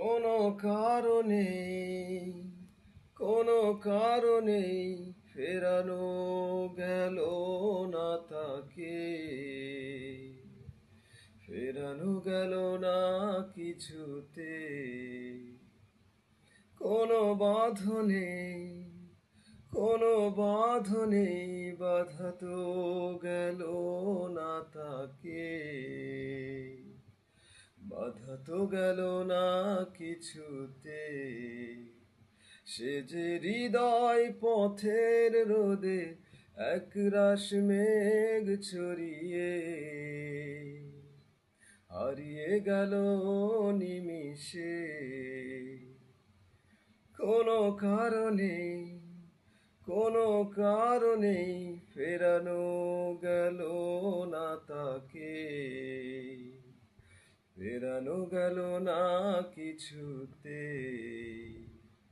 কোনো কারণে কোনো কারণে ফেরানো গেল না তাকে, ফেরানো গেল না কিছুতে। কোনো বাঁধনে কোনো বাঁধনে বাধা তো গেল না তাকে, বাধা তো গেল না কিছুতে। সে যে হৃদয় পথের রোদে একরাশ মেঘ ছড়িয়ে হারিয়ে গেল নিমিষে। কোনো কারণে কোনো কারণে ফেরানো গেল না তাকে, ফেরানো গেল না কিছুতে।